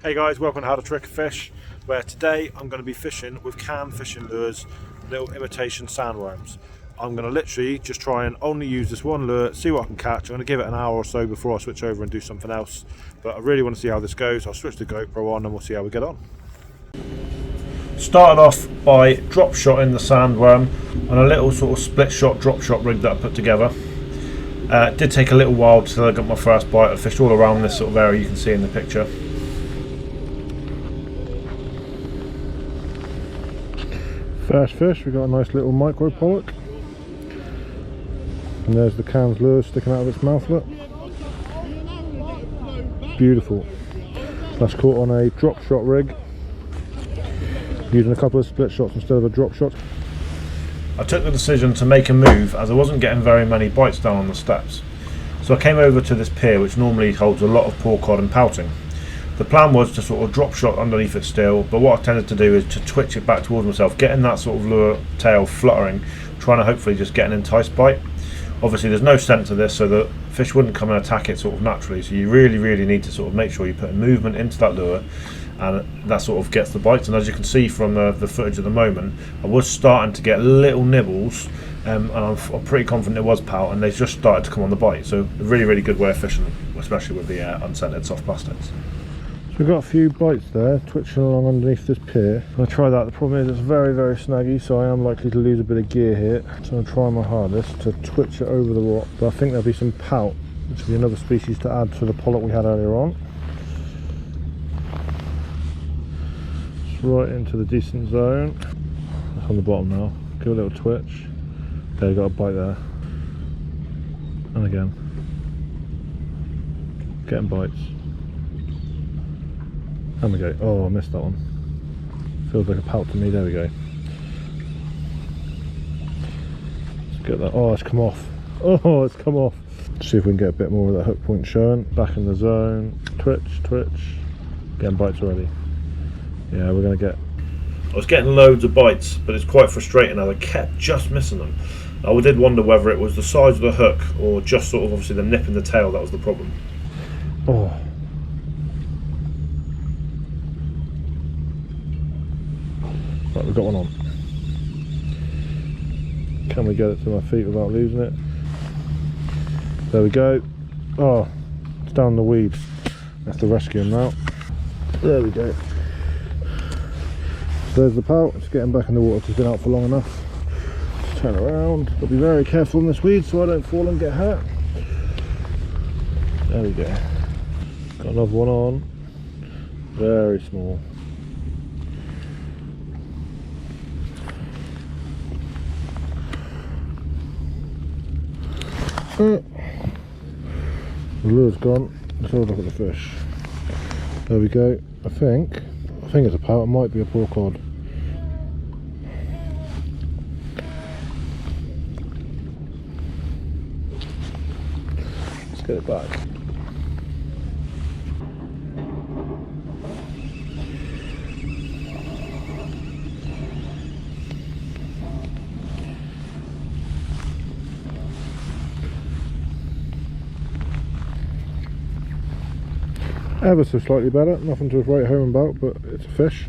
Hey guys, welcome to How to Trick a Fish, where today I'm going to be fishing with C.A.N Fishing Lures, little imitation sandworms. I'm going to literally just try and only use this one lure, see what I can catch. I'm going to give it an hour or so before I switch over and do something else, but I really want to see how this goes. I'll switch the GoPro on and we'll see how we get on. Started off by drop shotting the sandworm on a little sort of split shot drop shot rig that I put together. It did take a little while until I got my first bite. I fished all around this sort of area you can see in the picture. First fish, we got a nice little micro pollock, and there's the C.A.N's lure sticking out of its mouthlet. Beautiful. That's caught on a drop shot rig, using a couple of split shots instead of a drop shot. I took the decision to make a move as I wasn't getting very many bites down on the steps, so I came over to this pier which normally holds a lot of poor cod and pouting. The plan was to sort of drop shot underneath it still, but what I tended to do is to twitch it back towards myself, getting that sort of lure tail fluttering, trying to hopefully just get an enticed bite. Obviously there's no scent to this, so the fish wouldn't come and attack it sort of naturally, so you really need to sort of make sure you put movement into that lure, and that sort of gets the bites. And as you can see from the footage at the moment, I was starting to get little nibbles, and I'm pretty confident it was pout, and they just started to come on the bite. So a really good way of fishing, especially with the unscented soft plastics. So we've got a few bites there, twitching along underneath this pier. I'm going to try that. The problem is it's very snaggy, so I am likely to lose a bit of gear here. So I'm trying my hardest to twitch it over the rock. But I think there'll be some pout, which will be another species to add to the pollock we had earlier on. It's right into the decent zone. It's on the bottom now. Give it a little twitch. There, you got a bite there. And again. Getting bites. And we go. Oh, I missed that one. Feels like a pout to me. There we go. Let's get that. Oh, it's come off. Oh, it's come off. Let's see if we can get a bit more of that hook point showing. Back in the zone. Twitch. Getting bites already. Yeah, we're going to get... I was getting loads of bites, but it's quite frustrating as I kept just missing them. I did wonder whether it was the size of the hook or just sort of obviously the nip in the tail that was the problem. Oh. Right, we've got one on. Can we get it to my feet without losing it? There we go. Oh, it's down the weed. I have to rescue him now. There we go. So there's the pout. It's getting back in the water. It's been out for long enough. Just turn around. I'll be very careful in this weed so I don't fall and get hurt. There we go. Got another one on. Very small. The lure's gone. Let's have a look at the fish. There we go. I think it's a pout. It might be a poor cod. Let's get it back. Ever so slightly better, nothing to write home about, but it's a fish.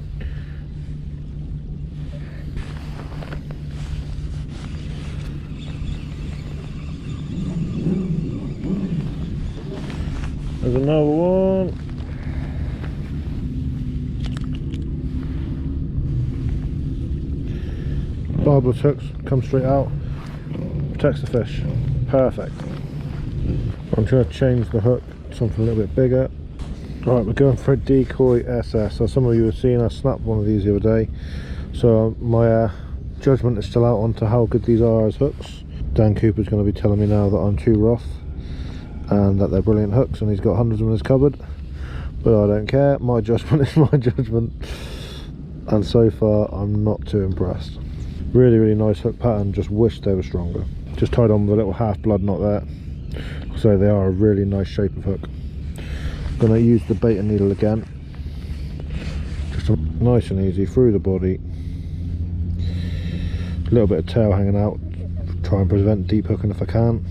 There's another one. Barbless hooks, come straight out, protects the fish. Perfect. I'm trying to change the hook to something a little bit bigger. Right, we're going for a decoy SS. So some of you have seen I snapped one of these the other day, so my judgment is still out onto how good these are as hooks. Dan Cooper's going to be telling me now that I'm too rough and that they're brilliant hooks, and he's got hundreds of them in his cupboard, but I don't care. My judgment is my judgment, and so far I'm not too impressed. Really nice hook pattern, just wish they were stronger. Just tied on with a little half blood knot there, so they are a really nice shape of hook. Gonna use the bait and needle again, just nice and easy through the body, a little bit of tail hanging out, try and prevent deep hooking if I can,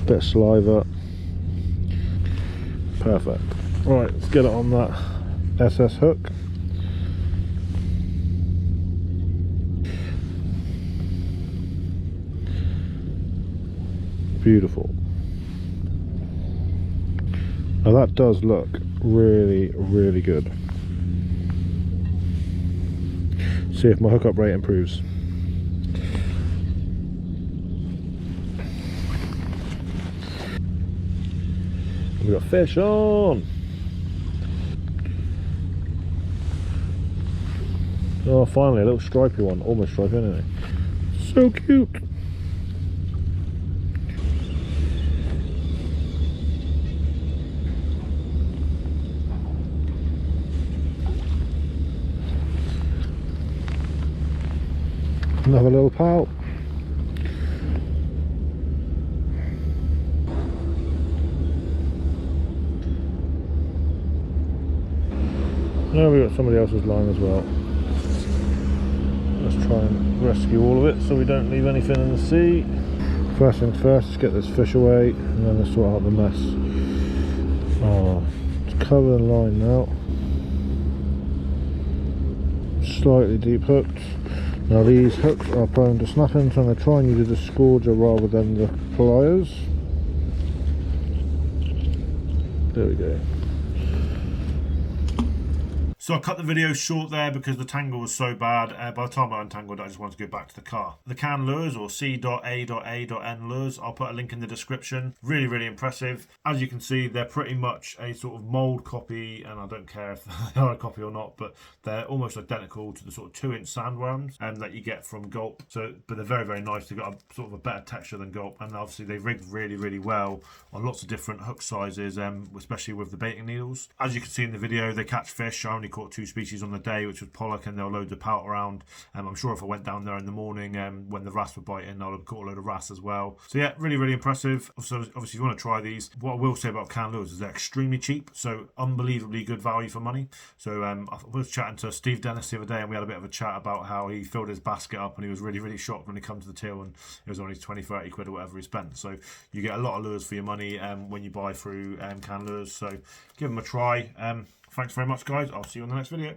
bit of saliva, perfect. Right, let's get it on that SS hook. Beautiful. Now that does look really, really good. See if my hookup rate improves. We've got fish on! Oh, finally, a little stripy one. Almost stripy, isn't it? So cute! Another little pal. Now we've got somebody else's line as well. Let's try and rescue all of it so we don't leave anything in the sea. First things first, let's get this fish away and then let's sort out the mess. Oh, it's covered in line now. Slightly deep hooked. Now these hooks are prone to snapping, so I'm going to try and use a disgorger rather than the pliers. There we go. So I cut the video short there because the tangle was so bad. By the time I untangled it, I just wanted to go back to the car. The C.A.N Lures, or C.A.N Lures, I'll put a link in the description. Really, really impressive. As you can see, they're pretty much a sort of mould copy, and I don't care if they are a copy or not, but they're almost identical to the sort of 2-inch sandworms that you get from Gulp. So, but they're very, very nice. They've got a sort of a better texture than Gulp, and obviously they rigged really, really well on lots of different hook sizes, especially with the baiting needles. As you can see in the video, they catch fish. I only caught 2 species on the day, which was pollock, and there were loads of pout around. I'm sure if I went down there in the morning when the wrasse were biting, I would have caught a load of wrasse as well. So yeah, really, really impressive. So obviously, if you want to try these, what I will say about C.A.N Lures is they're extremely cheap, so unbelievably good value for money. So I was chatting to Steve Dennis the other day, and we had a bit of a chat about how he filled his basket up, and he was really, really shocked when he come to the till, and it was only 20-30 quid or whatever he spent. So you get a lot of lures for your money when you buy through C.A.N Lures. So give them a try. Thanks very much, guys. I'll see you on the next video.